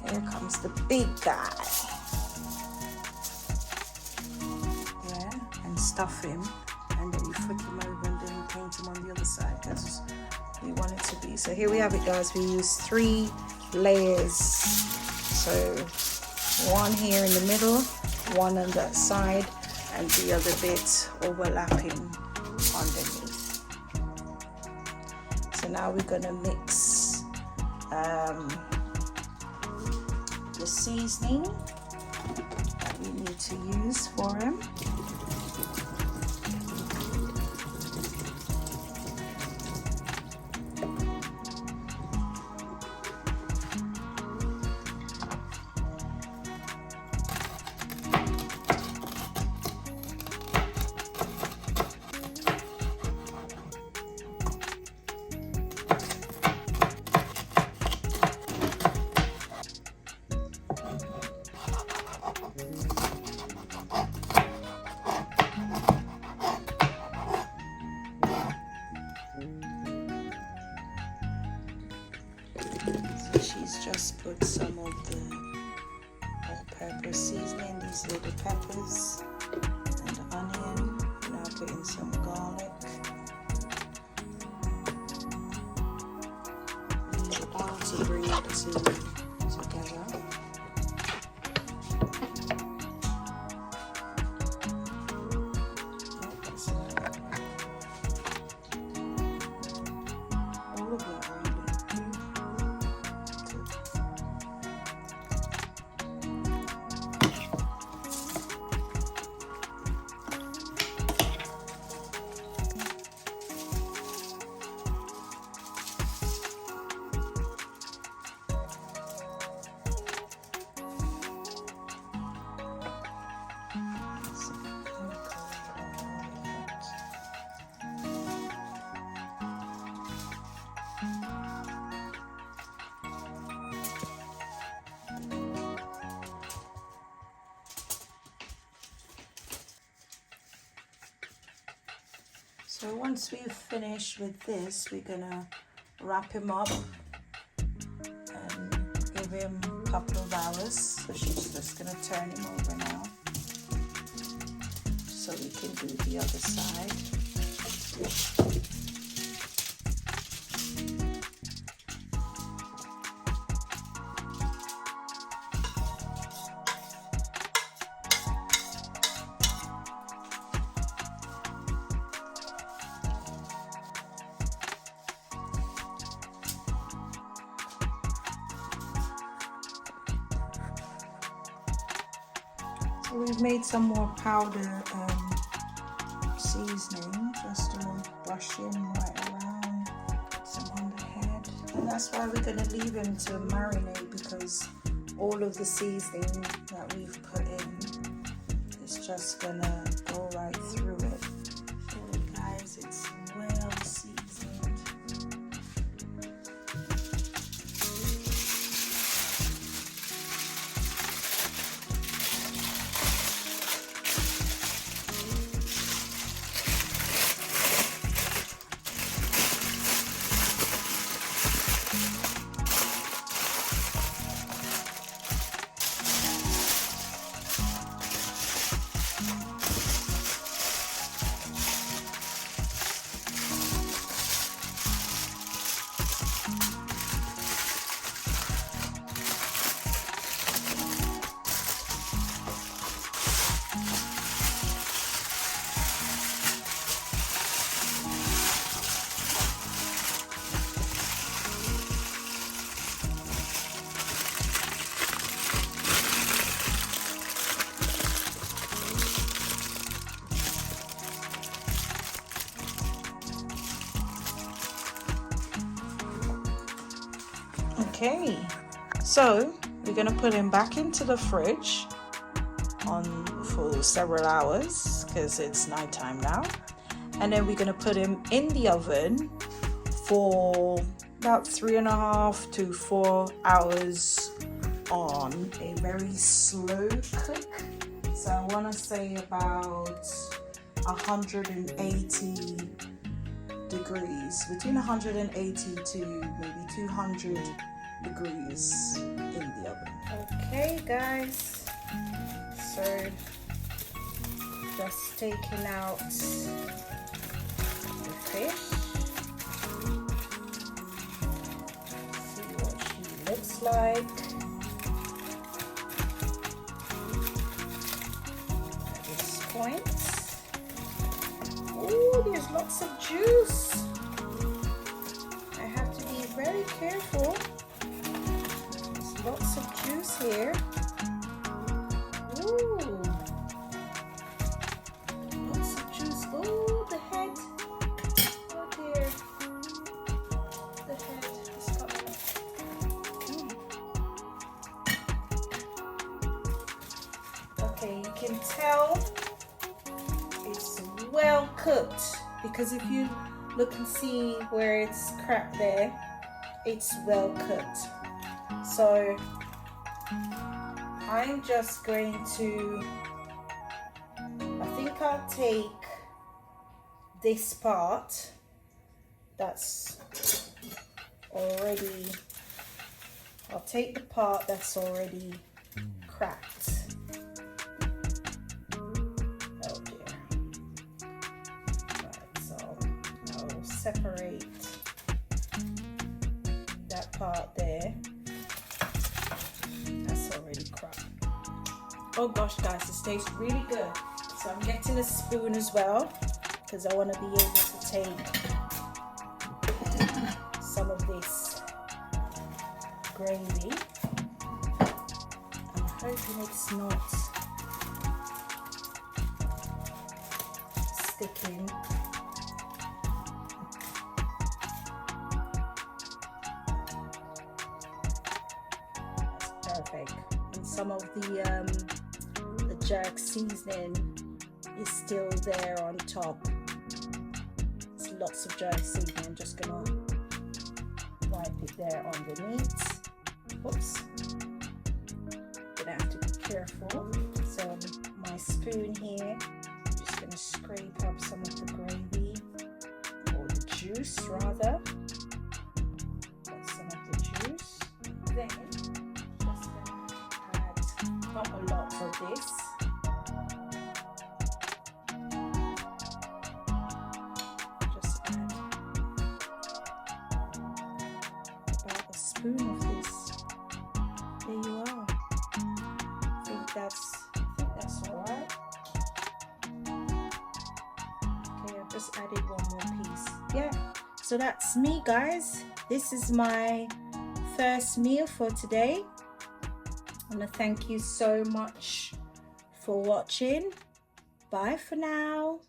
Here comes the big guy. Yeah, and stuff him, and then you flip him over and then paint him on the other side because we want it to be. So here we have it, guys. We use 3 layers. So one here in the middle, one on that side, and the other bit overlapping underneath. So now we're gonna mix the seasoning that we need to use for him. She's just put some of the all-purpose seasoning. These are the peppers and the onion. Now put in some garlic. Leave it all to breathe together. All of that really. So once we've finished with this, we're gonna wrap him up and give him a couple of hours. So she's just gonna turn him over now so we can do the other side. So we've made some more powder seasoning just to brush him right around, some on the head. And that's why we're going to leave him to marinate, because all of the seasoning that we've put in is just going to go right through it. So guys, it's well seasoned. Okay, so we're gonna put him back into the fridge for several hours because it's nighttime now, and then we're gonna put him in the oven for about 3.5 to 4 hours on a very slow cook. So I want to say about 180 degrees, between 180 to maybe 200 degrees in the oven. Okay guys, so just taking out the fish. See what she looks like. At this point, oh, there's lots of juice. I have to be very careful. There's lots of juice here. Ooh, lots of juice. Oh, the head. Oh dear, the head is coming up. Okay, you can tell it's well cooked, because if you look and see where it's cracked there, it's well cooked. So I'm just going to, I think I'll take this part that's already, I'll take the part that's already cracked. Oh dear. Right, so I'll separate that part there. That's already cracked. Oh gosh guys, this tastes really good. So I'm getting a spoon as well, because I want to be able to take some of this gravy. I'm hoping it's not sticking. That's perfect. And some of the jerk seasoning is still there on top. It's lots of jerk seasoning. I'm just gonna wipe it there underneath. Oops. Gonna have to be careful. So my spoon here, I'm just gonna scrape up some of the gravy, or the juice rather. Got some of the juice. Then just gonna add not a lot for this. Just add about a spoon of this. There you are. I think that's all right. Okay, I've just added one more piece. Yeah, so that's me guys. This is my first meal for today. I want to thank you so much for watching. Bye for now.